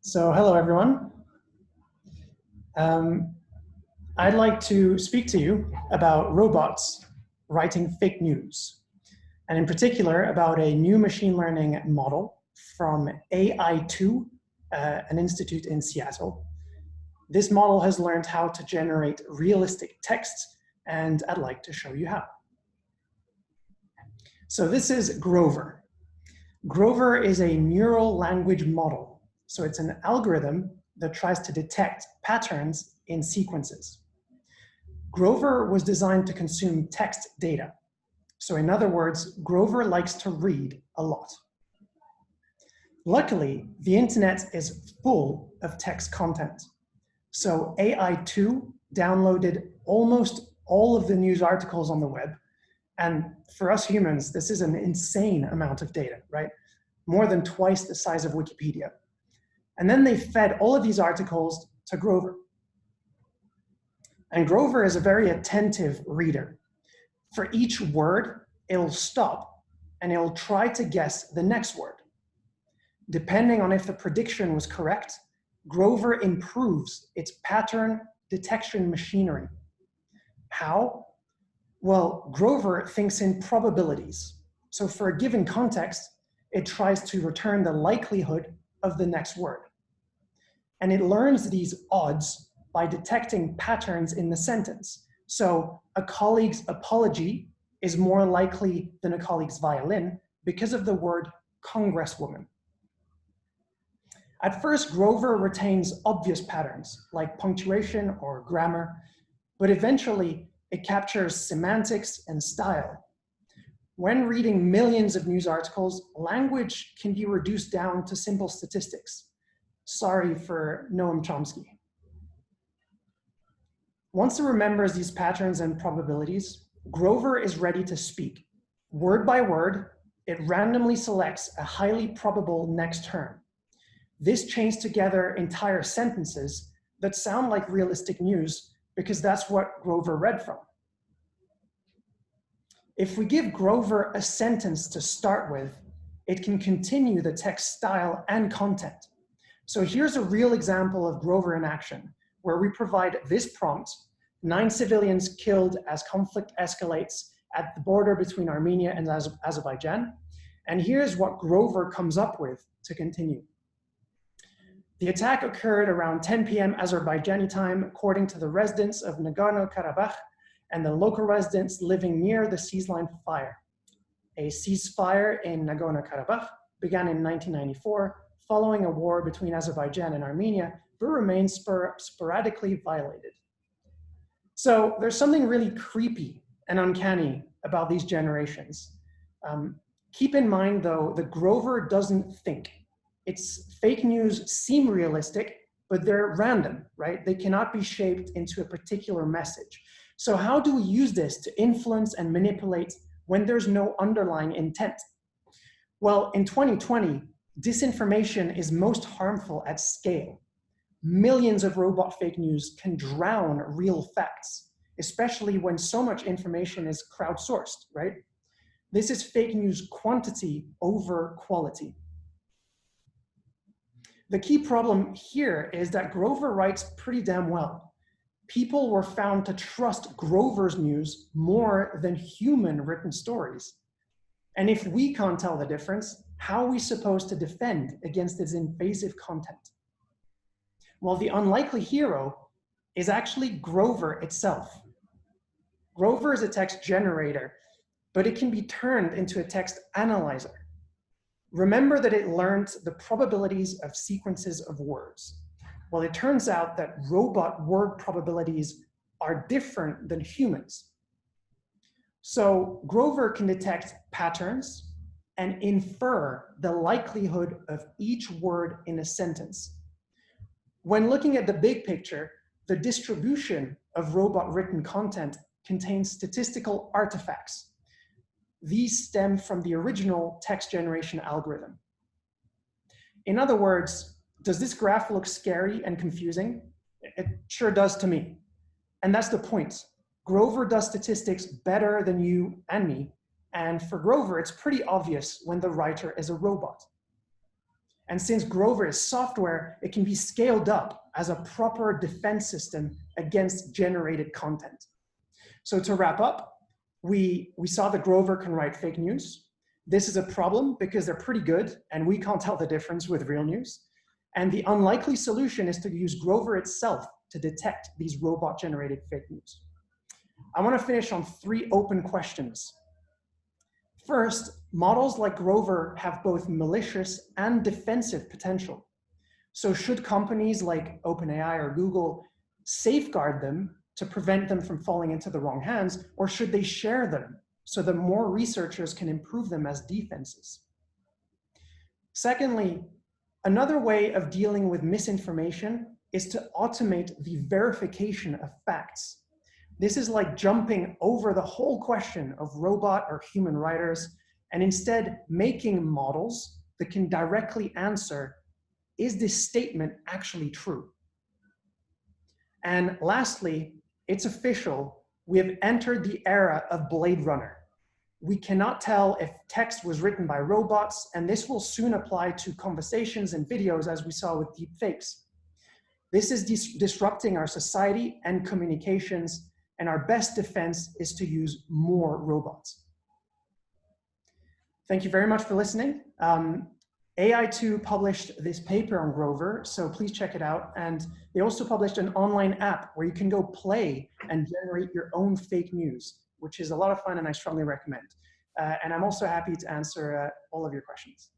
So hello, everyone. I'd like to speak to you about robots writing fake news, and in particular about a new machine learning model from AI2, an institute in Seattle. This model has learned how to generate realistic text, and I'd like to show you how. So this is Grover. Grover is a neural language model. So it's an algorithm that tries to detect patterns in sequences. Grover was designed to consume text data. So in other words, Grover likes to read a lot. Luckily, the internet is full of text content. So AI2 downloaded almost all of the news articles on the web. And for us humans, this is an insane amount of data, right? More than twice the size of Wikipedia. And then they fed all of these articles to Grover. And Grover is a very attentive reader. For each word, it'll stop and it'll try to guess the next word. Depending on if the prediction was correct, Grover improves its pattern detection machinery. How? Well, Grover thinks in probabilities. So for a given context, it tries to return the likelihood of the next word. And it learns these odds by detecting patterns in the sentence. So a colleague's apology is more likely than a colleague's violin because of the word congresswoman. At first, Grover retains obvious patterns like punctuation or grammar, but eventually it captures semantics and style. When reading millions of news articles, language can be reduced down to simple statistics. Sorry for Noam Chomsky. Once it remembers these patterns and probabilities, Grover is ready to speak. Word by word, it randomly selects a highly probable next term. This chains together entire sentences that sound like realistic news because that's what Grover read from. If we give Grover a sentence to start with, it can continue the text style and content. So here's a real example of Grover in action, where we provide this prompt: 9 civilians killed as conflict escalates at the border between Armenia and Azerbaijan. And here's what Grover comes up with to continue. The attack occurred around 10 p.m. Azerbaijani time, according to the residents of Nagorno-Karabakh and the local residents living near the ceasefire fire. A ceasefire in Nagorno-Karabakh began in 1994, following a war between Azerbaijan and Armenia, but remains sporadically violated. So there's something really creepy and uncanny about these generations. Keep in mind, though, that Grover doesn't think. Its fake news seem realistic, but they're random, right? They cannot be shaped into a particular message. So how do we use this to influence and manipulate when there's no underlying intent? Well, in 2020, disinformation is most harmful at scale. Millions of robot fake news can drown real facts, especially when so much information is crowdsourced, right? This is fake news quantity over quality. The key problem here is that Grover writes pretty damn well. People were found to trust Grover's news more than human written stories. And if we can't tell the difference, how are we supposed to defend against its invasive content? Well, the unlikely hero is actually Grover itself. Grover is a text generator, but it can be turned into a text analyzer. Remember that it learned the probabilities of sequences of words. Well, it turns out that robot word probabilities are different than humans. So Grover can detect patterns and infer the likelihood of each word in a sentence. When looking at the big picture, the distribution of robot written content contains statistical artifacts. These stem from the original text generation algorithm. In other words, does this graph look scary and confusing? It sure does to me. And that's the point. Grover does statistics better than you and me. And for Grover, it's pretty obvious when the writer is a robot. And since Grover is software, it can be scaled up as a proper defense system against generated content. So to wrap up, we saw that Grover can write fake news. This is a problem because they're pretty good and we can't tell the difference with real news. And the unlikely solution is to use Grover itself to detect these robot-generated fake news. I want to finish on 3 open questions. First, models like Grover have both malicious and defensive potential. So should companies like OpenAI or Google safeguard them to prevent them from falling into the wrong hands, or should they share them so that more researchers can improve them as defenses? Secondly, another way of dealing with misinformation is to automate the verification of facts. This is like jumping over the whole question of robot or human writers and instead making models that can directly answer, is this statement actually true? And lastly, it's official, we have entered the era of Blade Runner. We cannot tell if text was written by robots, and this will soon apply to conversations and videos as we saw with deepfakes. This is disrupting our society and communications, and our best defense is to use more robots. Thank you very much for listening. AI2 published this paper on Grover, so please check it out. And they also published an online app where you can go play and generate your own fake news, which is a lot of fun and I strongly recommend. And I'm also happy to answer all of your questions.